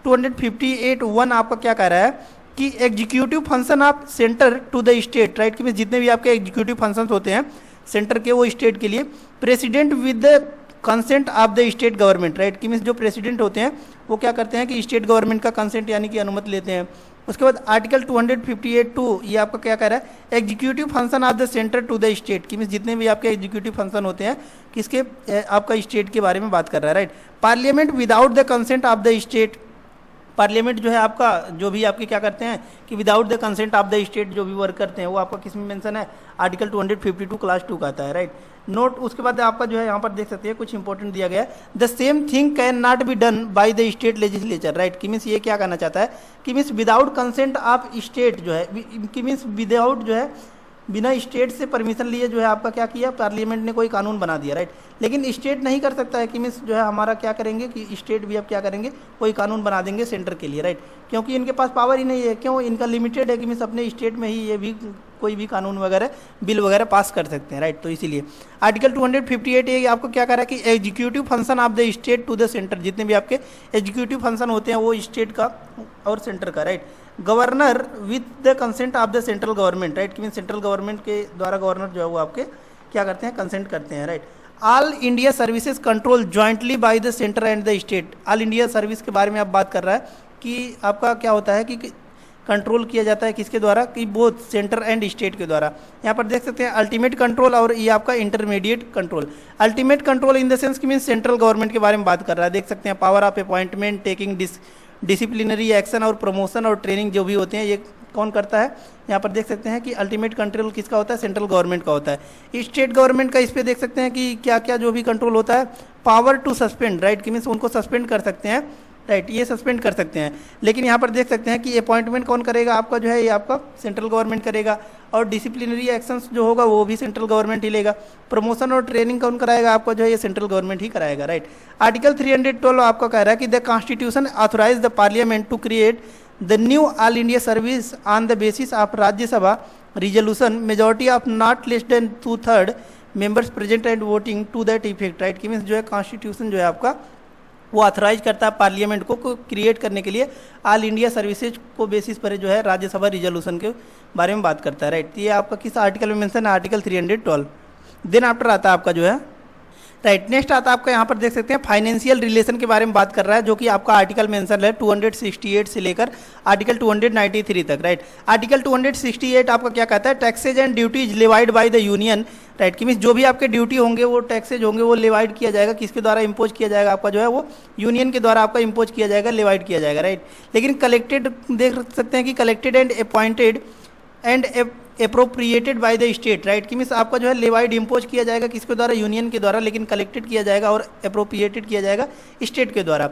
258(1) आपका क्या कह रहा है कि executive function of centre to the state, right. कि जितने भी आपके एग्जीक्यूटिव फंक्शंस होते हैं सेंटर के वो स्टेट के लिए president with the consent of the state government, right. कि मीन्स जो प्रेसिडेंट होते हैं वो क्या करते हैं कि स्टेट गवर्नमेंट का कंसेंट यानी कि अनुमति लेते हैं। उसके बाद आर्टिकल 258(2) ये आपका क्या कह रहा है executive function of the centre to the state. कि मीन्स जितने भी आपके एग्जीक्यूटिव फंक्शन होते हैं किसके, आपका स्टेट के बारे में बात कर रहा है, right. Parliament without the consent of the state, parliament जो है आपका जो भी आपके क्या करते हैं कि without the consent of the state जो भी वर्क करते हैं वो आपका किस में मेंशन है, आर्टिकल 252 क्लास 2 का आता है, राइट। नोट उसके बाद आपका जो है यहाँ पर देख सकते हैं कुछ इंपॉर्टेंट दिया गया है the same thing can not be done by the state legislature, right. कि मीन्स ये क्या कहना चाहता है कि means without consent of state जो है, कि मीन्स विदाउट जो है बिना स्टेट से परमिशन लिए जो है आपका क्या किया, पार्लियामेंट ने कोई कानून बना दिया, राइट। लेकिन स्टेट नहीं कर सकता है कि मीन्स जो है हमारा क्या करेंगे कि स्टेट भी अब क्या करेंगे कोई कानून बना देंगे सेंटर के लिए, राइट। क्योंकि इनके पास पावर ही नहीं है, क्यों, इनका लिमिटेड है कि मीन्स अपने स्टेट में ही ये भी कोई भी कानून वगैरह बिल वगैरह पास कर सकते हैं, राइट। तो इसीलिए आर्टिकल 258 आपको क्या कह रहा है कि executive function of the state to the centre, जितने भी आपके एग्जीक्यूटिव फंक्शन होते हैं वो स्टेट का और सेंटर का, right. Governor with the consent of the central government, right. कि मीन सेंट्रल गवर्नमेंट के द्वारा गवर्नर जो है वो आपके क्या करते हैं, कंसेंट करते हैं, right. All India services control jointly bye the centre and the state, all India service के बारे में आप बात कर रहा है कि आपका क्या होता है कि कंट्रोल किया जाता है किसके द्वारा, कि बोथ सेंटर एंड स्टेट के द्वारा। यहाँ पर देख सकते हैं अल्टीमेट कंट्रोल और ये आपका intermediate control. Ultimate control in the sense कि मीन्स सेंट्रल गवर्नमेंट के बारे में बात कर रहा है। देख सकते हैं power of appointment, taking disciplinary action और प्रमोशन और ट्रेनिंग जो भी होते हैं ये कौन करता है। यहाँ पर देख सकते हैं कि अल्टीमेट कंट्रोल किसका होता है, सेंट्रल गवर्नमेंट का होता है। स्टेट गवर्नमेंट का इस पे देख सकते हैं कि क्या क्या जो भी कंट्रोल होता है, पावर टू सस्पेंड, राइट, कि मीन्स उनको सस्पेंड कर सकते हैं, राइट, ये सस्पेंड कर सकते हैं। लेकिन यहाँ पर देख सकते हैं कि अपॉइंटमेंट कौन करेगा, आपका जो है ये आपका सेंट्रल गवर्नमेंट करेगा, और डिसिप्लिनरी एक्शंस जो होगा वो भी सेंट्रल गवर्नमेंट ही लेगा। प्रमोशन और ट्रेनिंग कौन कराएगा, आपका जो है ये सेंट्रल गवर्नमेंट ही कराएगा, राइट। आर्टिकल 312 आपका कह रहा है कि the constitution authorise the parliament to create the new all India service on the basis of Rajya Sabha resolution majority of not less than 2/3 members present and voting to that effect, right, कि मीन्स जो है कॉन्स्टिट्यूशन जो है आपका वो ऑथराइज करता है पार्लियामेंट को क्रिएट करने के लिए ऑल इंडिया सर्विसेज को बेसिस पर जो है राज्यसभा रिजोल्यूशन के बारे में बात करता है, राइट। ये आपका किस आर्टिकल में मेंशन है, आर्टिकल 312। देन आफ्टर आता है आपका जो है, राइट, नेक्स्ट आता है आपका यहाँ पर देख सकते हैं फाइनेंशियल रिलेशन के बारे में बात कर रहा है, जो कि आपका आर्टिकल मेंशन है 268 से लेकर आर्टिकल 293 तक, राइट। आर्टिकल 268 आपका क्या कहता है, taxes and duties levied by the union, right, कि मीन्स जो भी आपके ड्यूटी होंगे वो टैक्सेज होंगे वो लेवाइड किया जाएगा, किसके द्वारा इम्पोज किया जाएगा, आपका जो है वो यूनियन के द्वारा आपका इम्पोज किया जाएगा, लेवाइड किया जाएगा, राइट। लेकिन कलेक्टेड देख सकते हैं कि collected and appointed and appropriated bye the state, right, कि मीन्स आपका जो है लेवाइड इम्पोज किया जाएगा किसके द्वारा, यूनियन के द्वारा, लेकिन कलेक्टेड किया जाएगा और अप्रोप्रिएटेड किया जाएगा स्टेट के द्वारा।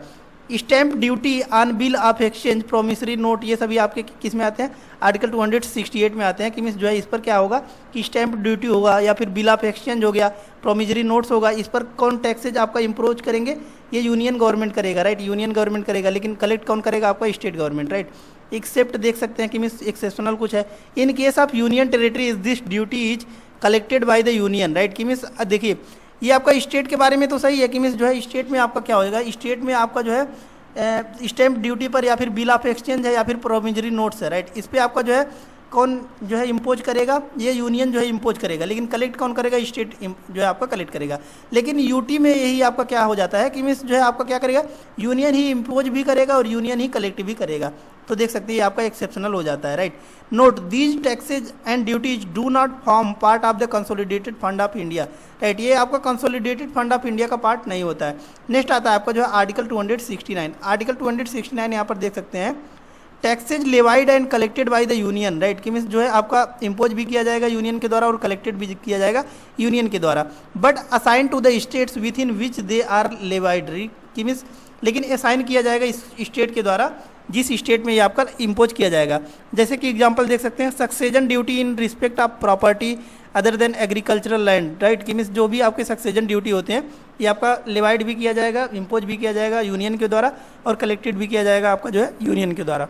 Stamp duty on bill of exchange, promissory note, ये सभी आपके किस में आते हैं, आर्टिकल 268 में आते हैं, कि मीन्स जो है इस पर क्या होगा कि स्टैंप ड्यूटी होगा या फिर बिल ऑफ एक्सचेंज हो गया, प्रोमिसरी नोट्स होगा, इस पर कौन टैक्सेज आपका इम्पोज करेंगे, ये यूनियन गवर्नमेंट करेगा, राइट, यूनियन गवर्नमेंट करेगा, लेकिन कलेक्ट कौन करेगा, आपका स्टेट गवर्नमेंट, राइट। एक्सेप्ट देख सकते हैं कि मीन्स एक्सेप्शनल कुछ है, in case of union territory is this duty is collected by the union, right, कि मीन्स देखिए ये आपका स्टेट के बारे में तो सही है कि मीन्स जो है स्टेट में आपका क्या होगा, स्टेट में आपका जो है स्टैंप ड्यूटी पर या फिर बिल ऑफ एक्सचेंज है या फिर प्रोविजरी नोट्स है, राइट, इस पर आपका जो है कौन जो है इम्पोज करेगा, ये यूनियन जो है इम्पोज करेगा, लेकिन कलेक्ट कौन करेगा, स्टेट जो है आपका कलेक्ट करेगा। लेकिन यूटी में यही आपका क्या हो जाता है कि मीन्स जो है आपका क्या करेगा, यूनियन ही इम्पोज भी करेगा और यूनियन ही कलेक्ट भी करेगा, तो देख सकते हैं ये आपका एक्सेप्शनल हो जाता है, right. Note these taxes and duties do not form part of the consolidated fund of India, right, ये आपका कंसोलिडेटेड फंड ऑफ इंडिया का पार्ट नहीं होता है। नेक्स्ट आता है आपका जो है आर्टिकल 269, आर्टिकल 269 यहाँ पर देख सकते हैं taxes levied and collected by the union, right, कि मीन्स जो है आपका इम्पोज भी किया जाएगा यूनियन के द्वारा और कलेक्टेड भी किया जाएगा यूनियन के द्वारा, but assign to the states within which they are levied, कि मीन्स लेकिन असाइन किया जाएगा इस स्टेट के द्वारा जिस स्टेट में ये आपका इम्पोज किया जाएगा। जैसे कि एग्जांपल देख सकते हैं succession duty in respect of property other than agricultural land, right, कि मीन्स जो भी आपके सक्सेजन ड्यूटी होते हैं ये आपका लेवाइड भी किया जाएगा, इम्पोज भी किया जाएगा यूनियन के द्वारा और कलेक्टेड भी किया जाएगा आपका जो है यूनियन के द्वारा।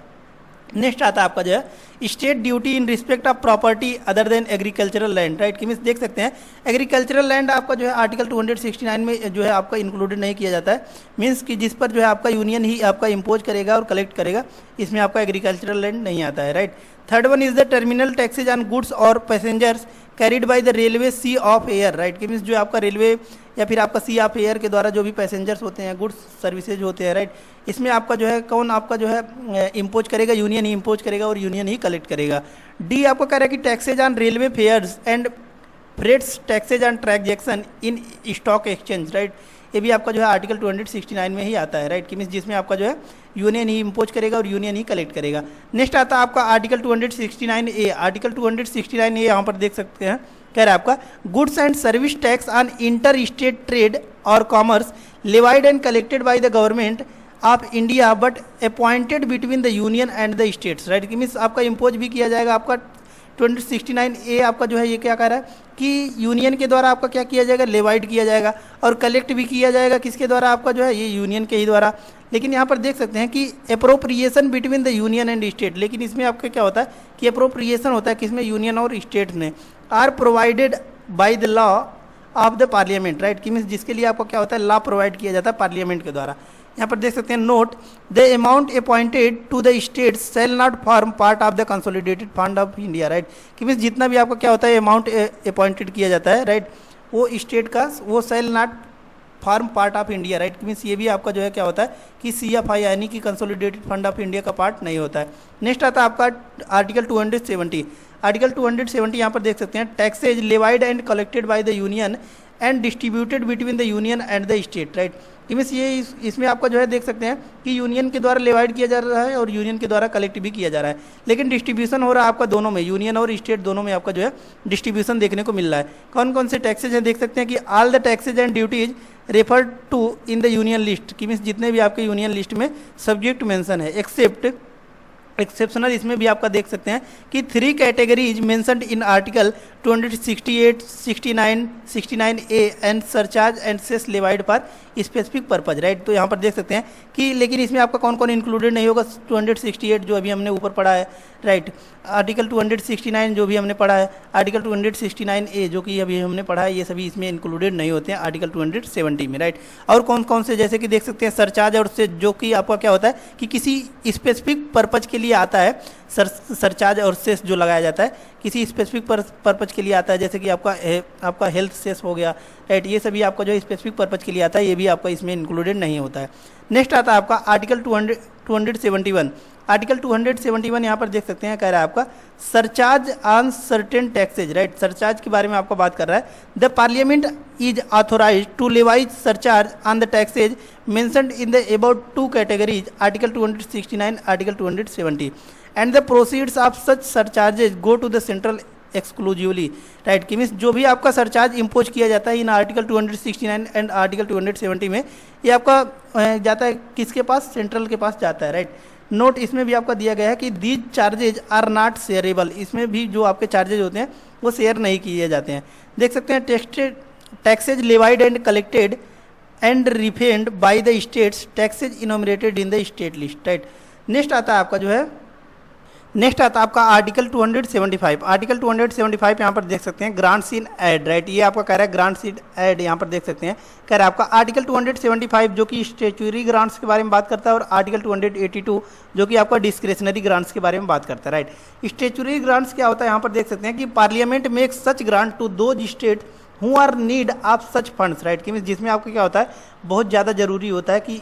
नेक्स्ट आता है आपका जो है state duty in respect of property other than agricultural land, right, कि मीन्स देख सकते हैं एग्रीकल्चरल लैंड आपका जो है आर्टिकल 269 में जो है आपका इंक्लूडेड नहीं किया जाता है, मीन्स कि जिस पर जो है आपका यूनियन ही आपका इम्पोज करेगा और कलेक्ट करेगा, इसमें आपका एग्रीकल्चरल लैंड नहीं आता है, right. Third one is the terminal taxes on goods और passengers carried by the railway sea of air, right, कि मीन्स जो आपका रेलवे या फिर आपका सी ऑफ एयर के द्वारा जो भी पैसेंजर्स होते हैं, गुड्स सर्विसेज होते हैं, राइट, इसमें आपका जो है कौन आपका जो है इम्पोज करेगा, यूनियन ही इम्पोज करेगा और यूनियन ही कलेक्ट करेगा। डी आपको कह रहा है कि taxes on railway fares and freights taxes on transaction in stock exchange, right, ये भी आपका जो है आर्टिकल 269 में ही आता है, राइट, कि मीन्स जिसमें आपका जो है यूनियन ही इम्पोज करेगा और यूनियन ही कलेक्ट करेगा। नेक्स्ट आता है आपका आर्टिकल 269A, आर्टिकल 269A यहाँ पर देख सकते हैं कह रहा है आपका goods and service tax on inter state trade और commerce levied and collected by the government of India but appointed between the union and the states, right, कि मीन्स आपका इम्पोज भी किया जाएगा आपका 269A आपका जो है ये क्या कह रहा है कि यूनियन के द्वारा आपका क्या किया जाएगा, लेवाइड किया जाएगा और कलेक्ट भी किया जाएगा किसके द्वारा, आपका जो है ये यूनियन के ही द्वारा। लेकिन यहाँ पर देख सकते हैं कि appropriation between the union and state, लेकिन इसमें आपका क्या होता है कि अप्रोप्रिएशन होता है किसमें, यूनियन और स्टेट में, are provided by the law of the parliament, right, कि मीन्स जिसके लिए आपको क्या होता है लॉ प्रोवाइड किया जाता है पार्लियामेंट के द्वारा। यहाँ पर देख सकते हैं note the amount appointed to the states shall not form part of the consolidated fund of India, right, कि मीन्स जितना भी आपका क्या होता है अमाउंट अपॉइंटेड किया जाता है, राइट, वो स्टेट का वो shall not form part of India, right. Means ये भी आपका जो है क्या होता है कि CFI यानी कि कंसोलिडेटेड फंड ऑफ इंडिया का पार्ट नहीं होता है। नेक्स्ट आता है आपका आर्टिकल 270। आर्टिकल 270 यहाँ पर देख सकते हैं, taxes levied and collected by the union and distributed between the union and the state, right. Means ये इसमें आपका जो है देख सकते हैं कि यूनियन के द्वारा लेवाइड किया जा रहा है और यूनियन के द्वारा कलेक्ट भी किया जा रहा है, लेकिन डिस्ट्रीब्यूशन हो रहा है आपका दोनों में, यूनियन और स्टेट दोनों में आपका जो है डिस्ट्रीब्यूशन देखने को मिल रहा है। कौन कौन से टैक्सेज हैं देख सकते हैं कि all the taxes and duties referred to in the union list, कि मीन्स जितने भी आपके यूनियन लिस्ट में सब्जेक्ट मेंशन है, एक्सेप्ट एक्सेप्शनल इसमें भी आपका देख सकते हैं कि 3 categories mentioned in article 268, 69, 69A and surcharge and cess levied for specific purpose, right. तो यहाँ पर देख सकते हैं कि लेकिन इसमें आपका कौन कौन इंक्लूडेड नहीं होगा, 268 जो अभी हमने ऊपर पढ़ा है, राइट। आर्टिकल 269 जो भी हमने पढ़ा है, आर्टिकल 269A जो कि अभी हमने पढ़ा है, ये सभी इसमें इंक्लूडेड नहीं होते हैं आर्टिकल 270 में, राइट। और कौन कौन से जैसे कि देख सकते हैं सरचार्ज और सेस, जो कि आपका क्या होता है कि किसी स्पेसिफिक पर्पज के लिए आता है, सरचार्ज और सेस जो लगाया जाता है किसी स्पेसिफिक पर्पज के लिए आता है, जैसे कि आपका हेल्थ सेस हो गया, राइट। ये सभी आपका जो स्पेसिफिक पर्पज के लिए आता है, ये भी आपका इसमें इंक्लूडेड नहीं होता है। नेक्स्ट आता है आपका आर्टिकल 271। आर्टिकल 271 यहाँ पर देख सकते हैं, कह रहा है आपका surcharge on certain taxes, right. Surcharge के बारे में आपको बात कर रहा है। The parliament is authorise to levies surcharge on the taxes mentioned in the about 2 categories, article 269, article 270, and the proceeds of such surcharges go to the central exclusively, right. कि मीन्स जो भी आपका सरचार्ज इम्पोज किया जाता है इन आर्टिकल 269 एंड आर्टिकल 270 में, ये आपका जाता है किसके पास, सेंट्रल के पास जाता है, राइट। नोट इसमें भी आपका दिया गया है कि these charges are not shareable, इसमें भी जो आपके चार्जेज होते हैं वो शेयर नहीं किए जाते हैं। देख सकते हैं taxes levied and collected and refund by the states, taxes enumerated in the state list, right. Next आता है आपका जो है, नेक्स्ट आता है आपका आर्टिकल 275। आर्टिकल 275 यहाँ पर देख सकते हैं ग्रांट्स इन एड, राइट। ये आपका कह रहा है ग्रांट्स इन एड, यहाँ पर देख सकते हैं कह रहा है आपका आर्टिकल 275 जो कि स्टेचुरी ग्रांट्स के बारे में बात करता है, और आर्टिकल 282 जो कि आपका डिस्क्रेशनरी ग्रांट्स के बारे में बात करता है, राइट। स्टेचुरी ग्रांट्स क्या होता है, यहाँ पर देख सकते हैं कि parliament makes such grant to those state who are need of such funds, right. कि जिसमें आपको क्या होता है बहुत ज़्यादा जरूरी होता है कि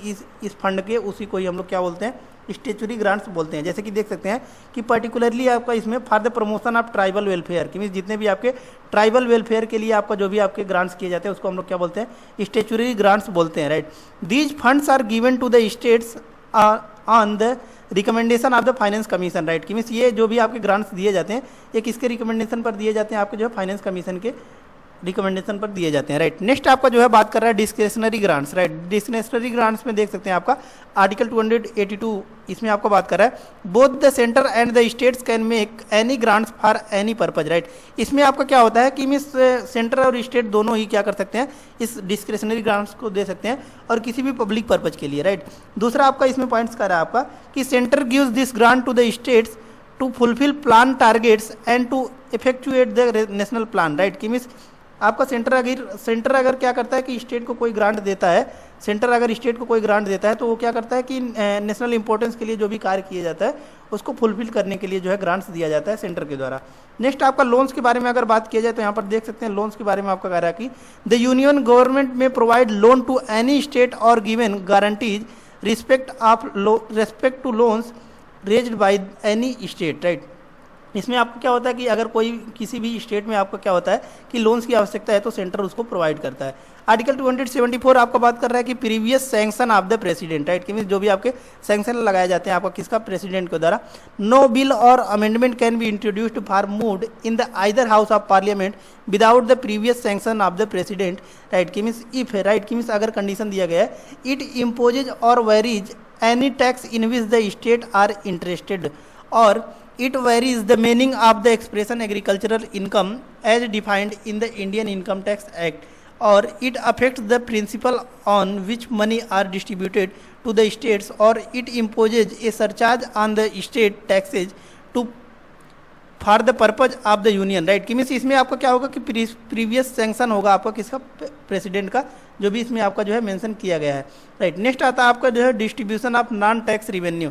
इस फंड के, उसी को ही हम लोग क्या बोलते हैं स्टेचुरी ग्रांट्स बोलते हैं। जैसे कि देख सकते हैं कि पर्टिकुलरली आपका इसमें for the promotion of tribal welfare, कि मीन्स जितने भी आपके ट्राइबल वेलफेयर के लिए आपका जो भी आपके ग्रांट्स किए जाते हैं उसको हम लोग क्या बोलते हैं स्टेचुरी ग्रांट्स बोलते हैं, right. These funds are given to the states on the recommendation of the finance commission, right. कि मीन्स ये जो भी आपके ग्रांट्स दिए जाते हैं ये किसके रिकमेंडेशन पर दिए जाते हैं, आपके जो है फाइनेंस कमीशन के रिकमेंडेशन पर दिए जाते हैं, राइट। नेक्स्ट आपका जो है बात कर रहा है discretionary grants, right. Discretionary grants में देख सकते हैं आपका आर्टिकल 282, इसमें आपको बात कर रहा है both the centre and the states can make any grants for any purpose, right. इसमें आपका क्या होता है कि मीन्स सेंटर और स्टेट दोनों ही क्या कर सकते हैं इस डिस्क्रेशनरी ग्रांट्स को दे सकते हैं और किसी भी पब्लिक पर्पज के लिए, राइट। दूसरा आपका इसमें पॉइंट्स कर रहा है आपका कि centre gives this grant to the states to fulfil plan targets and to effectuate the national plan, right. कि मीन्स आपका सेंटर अगर क्या करता है कि स्टेट को कोई ग्रांट देता है, सेंटर अगर स्टेट को कोई ग्रांट देता है तो वो क्या करता है कि नेशनल इंपॉर्टेंस के लिए जो भी कार्य किया जाता है उसको फुलफिल करने के लिए जो है ग्रांट्स दिया जाता है सेंटर के द्वारा। नेक्स्ट आपका लोन्स के बारे में अगर बात किया जाए तो यहाँ पर देख सकते हैं लोन्स के बारे में आपका कह रहा है कि the union government may provide loan to any state और given guarantees respect to loans raised by any state, right. इसमें आपको क्या होता है कि अगर कोई किसी भी स्टेट में आपका क्या होता है कि लोन्स की आवश्यकता है तो सेंटर उसको प्रोवाइड करता है। आर्टिकल 274 आपका बात कर रहा है कि previous sanction of the president, right. कि मीन्स जो भी आपके सैंक्शन लगाए जाते हैं आपका किसका, प्रेसिडेंट के द्वारा। No bill or amendment can be introduced for moved in the either house of parliament without the previous sanction of the president, right. कि मीन्स इफ है, राइट। कि मीन्स अगर कंडीशन दिया गया है it imposes or varies any tax in which the state are interested, or it varies the meaning of the expression agricultural income as defined in the Indian Income Tax Act, or it affects the principle on which money are distributed to the states, or it imposes a surcharge on the state taxes to for the purpose of the union, right। कि मीन्स इसमें आपका क्या होगा कि प्रीवियस सैंक्शन होगा आपका किसका, प्रेसिडेंट का, जो भी इसमें आपका जो है मेंशन किया गया है, राइट। नेक्स्ट आता है आपका जो है distribution of non tax revenue.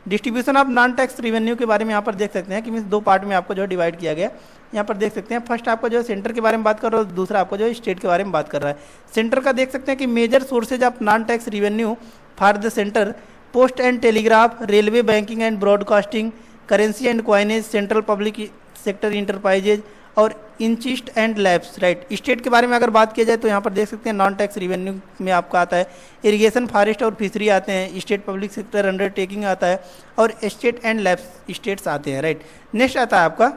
Distribution of non tax revenue के बारे में यहाँ पर देख सकते हैं कि मीन्स दो पार्ट में आपको जो है डिवाइड किया गया। यहाँ पर देख सकते हैं फर्स्ट आपका जो है सेंटर के बारे में बात कर रहा है, दूसरा आपको जो है स्टेट के बारे में बात कर रहा है। सेंटर का देख सकते हैं कि major sources of non tax revenue for the centre, post and telegraph, railway, banking and broadcasting, currency and coinage, central public sector enterprises or इंचिस्ट एंड लैब्स, राइट। स्टेट के बारे में अगर बात किया जाए तो यहाँ पर देख सकते हैं नॉन टैक्स रिवेन्यू में आपका आता है इरिगेशन, फॉरेस्ट और फिशरी आते हैं, स्टेट पब्लिक सेक्टर अंडरटेकिंग आता है और स्टेट एंड लैब्स स्टेट्स आते हैं, राइट। नेक्स्ट आता है आपका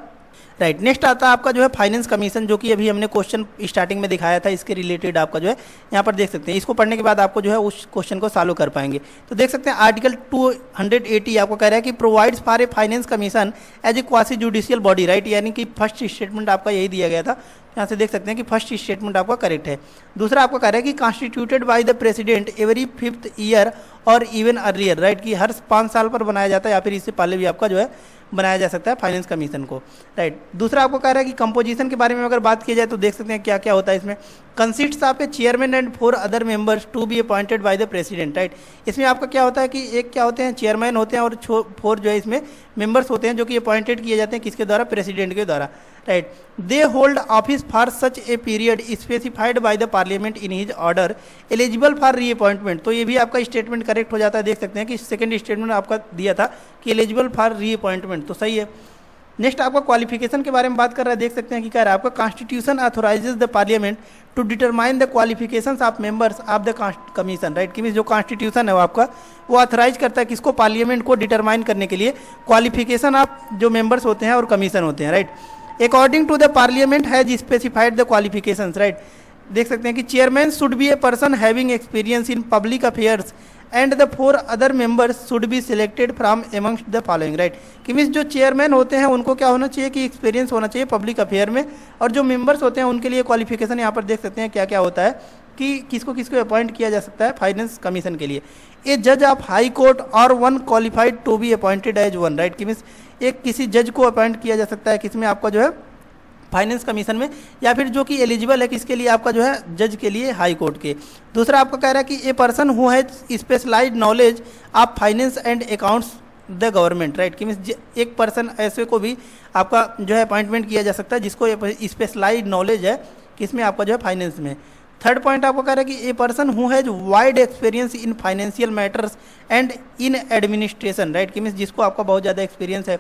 नेक्स्ट आता है आपका जो है फाइनेंस कमीशन, जो कि अभी हमने क्वेश्चन स्टार्टिंग में दिखाया था, इसके रिलेटेड आपका जो है यहाँ पर देख सकते हैं। इसको पढ़ने के बाद आपको जो है उस क्वेश्चन को सॉल्व कर पाएंगे। तो देख सकते हैं आर्टिकल 280 आपको कह रहा है कि provides for a finance commission as a quasi judicial body, right. यानी कि फर्स्ट स्टेटमेंट आपका यही दिया गया था, यहाँ से देख सकते हैं कि फर्स्ट स्टेटमेंट आपका करेक्ट है। दूसरा आपको कह रहा है कि constituted by the president every 5th year और इवन अर्लियर, राइट, कि हर 5 साल पर बनाया जाता है या फिर इससे पहले भी आपका जो है बनाया जा सकता है फाइनेंस कमीशन को, राइट। दूसरा आपको कह रहा है कि कंपोजिशन के बारे में अगर बात की जाए तो देख सकते हैं क्या क्या होता है इसमें। Consists of a chairman and 4 other members to be appointed by the president, right. इसमें आपका क्या होता है कि एक क्या होते हैं चेयरमैन होते हैं और 4 जो है इसमें मेंबर्स होते हैं जो कि अपॉइंटेड किए जाते हैं किसके द्वारा, प्रेसिडेंट के द्वारा, right. They hold office for such a period specified by the parliament in his order, eligible for reappointment. तो ये भी आपका स्टेटमेंट करेक्ट हो जाता है, देख सकते हैं कि सेकंड स्टेटमेंट आपका दिया था कि एलिजिबल फॉर रीअपॉइंटमेंट, तो सही है। नेक्स्ट आपका क्वालिफिकेशन के बारे में बात कर रहा है, देख सकते हैं कि क्या है आपका constitution authorises the parliament to determine the qualifications of members of the commission, right. कि जो कॉन्स्टिट्यूशन है वो आपका वो ऑथराइज करता है किसको, पार्लियामेंट को डिटरमाइन करने के लिए क्वालिफिकेशन ऑफ जो मेंबर्स होते हैं और कमीशन होते हैं, right. According to the parliament has specified the qualifications, right. देख सकते हैं कि chairman should be a person having experience in public affairs and the 4 other members should be selected from amongst the following, right. कि मीन्स जो चेयरमैन होते हैं उनको क्या होना चाहिए कि एक्सपीरियंस होना चाहिए पब्लिक अफेयर में, और जो मेंबर्स होते हैं उनके लिए क्वालिफिकेशन यहाँ पर देख सकते हैं क्या क्या होता है कि किसको किसको अपॉइंट किया जा सकता है फाइनेंस कमीशन के लिए। ए जज ऑफ हाई कोर्ट और 1 qualified to be appointed as 1, right. कि मीन्स एक किसी जज को अपॉइंट किया जा सकता है किसमें आपका जो है फाइनेंस कमीशन में, या फिर जो कि एलिजिबल है किसके लिए आपका जो है जज के लिए हाई कोर्ट के। दूसरा आपका कह रहा है कि a person who has specialised knowledge of finance and accounts the government, right. कि मीन्स एक पर्सन ऐसे को भी आपका जो है अपॉइंटमेंट किया जा सकता है जिसको स्पेशलाइज्ड नॉलेज है किसमें आपका जो है फाइनेंस में। थर्ड पॉइंट आपको कह रहा है कि a person who has wide experience in financial matters and in administration, right. कि मीन्स जिसको आपका बहुत ज़्यादा एक्सपीरियंस है।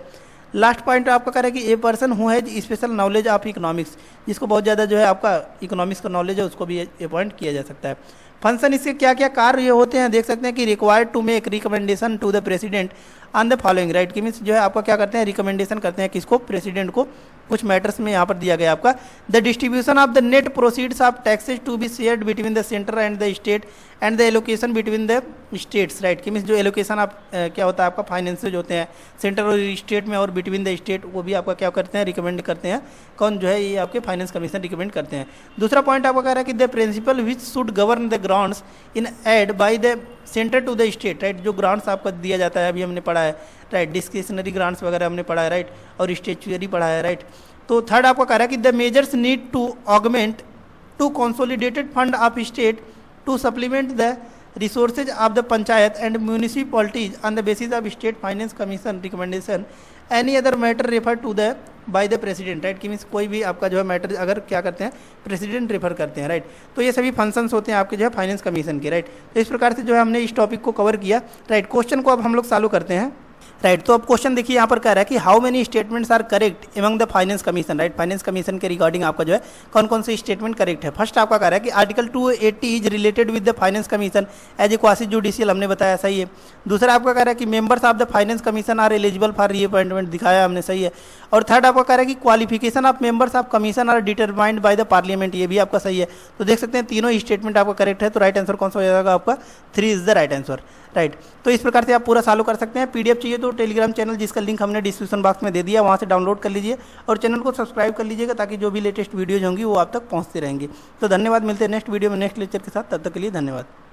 लास्ट पॉइंट आपका कह रहा है कि a person who has special knowledge of economics, जिसको बहुत ज़्यादा जो है आपका इकोनॉमिक्स का नॉलेज है उसको भी अपॉइंट किया जा सकता है। फंक्शन इसके क्या क्या कार्य होते हैं देख सकते हैं कि required to make recommendation to the president on the following, right. कि मीन्स जो है आपका क्या करते हैं रिकमेंडेशन करते हैं किसको, प्रेसिडेंट को, कुछ मैटर्स में यहाँ पर दिया गया आपका the distribution of the net proceeds of taxes to be shared between the centre and the state and the allocation between the states, right. कि मीन्स जो एलोकेशन आप क्या होता है आपका फाइनेंसेज होते हैं सेंटर और स्टेट में और बिटवीन द स्टेट, वो भी आपका क्या करते हैं रिकमेंड करते हैं, कौन जो है ये आपके फाइनेंस कमीशन रिकमेंड करते हैं। दूसरा पॉइंट आपका कह रहा है कि the principle which should govern the grants in aid by the centre to the state, right. जो ग्रांट्स आपका दिया जाता है अभी हमने पढ़ा है, राइट। डिस्क्रिशनरी ग्रांट्स वगैरह हमने पढ़ा है, राइट, और स्टेचुअरी पढ़ा है, राइट। तो थर्ड आपका कह रहा है कि the measures need to augment to consolidated fund of state to supplement the resources of the panchayat and municipalities on the basis of state finance commission recommendation any other matter refer to the by the president, right. कि मीन्स कोई भी आपका जो है मैटर अगर क्या करते हैं प्रेसिडेंट रेफर करते हैं, राइट। तो ये सभी फंक्शंस होते हैं आपके जो है फाइनेंस कमीशन के, राइट। तो इस प्रकार से जो है हमने इस टॉपिक को कवर किया, राइट। क्वेश्चन को अब हम लोग चालू करते हैं, राइट। तो अब क्वेश्चन देखिए यहाँ पर कह रहा है कि how many statements are correct among the finance commission, right. Finance commission के रिगार्डिंग आपका जो है कौन कौन से स्टेटमेंट करेक्ट है। फर्स्ट आपका कह रहा है कि article 280 is related with the finance commission as a quasi judicial, हमने बताया सही है। दूसरा आपका कह रहा है कि members of the finance commission are eligible for reappointment, दिखाया हमने, सही है। और थर्ड आपका कह रहा है कि qualification of members of commission are determined by the parliament, ये भी आपका सही है। तो देख सकते हैं तीनों स्टेटमेंट आपका करेक्ट है, तो राइट आंसर कौन सा हो जाएगा आपका 3 is the right answer, right. तो इस प्रकार से आप पूरा सॉल्व कर सकते हैं। पीडीएफ चाहिए तो टेलीग्राम चैनल जिसका लिंक हमने डिस्क्रिप्शन बॉक्स में दे दिया, वहाँ से डाउनलोड कर लीजिए और चैनल को सब्सक्राइब कर लीजिएगा ताकि जो भी लेटेस्ट वीडियोज होंगी वो आप तक पहुँचती रहेंगी। तो धन्यवाद, मिलते हैं नेक्स्ट वीडियो में नेक्स्ट लेक्चर के साथ, तब तक के लिए धन्यवाद।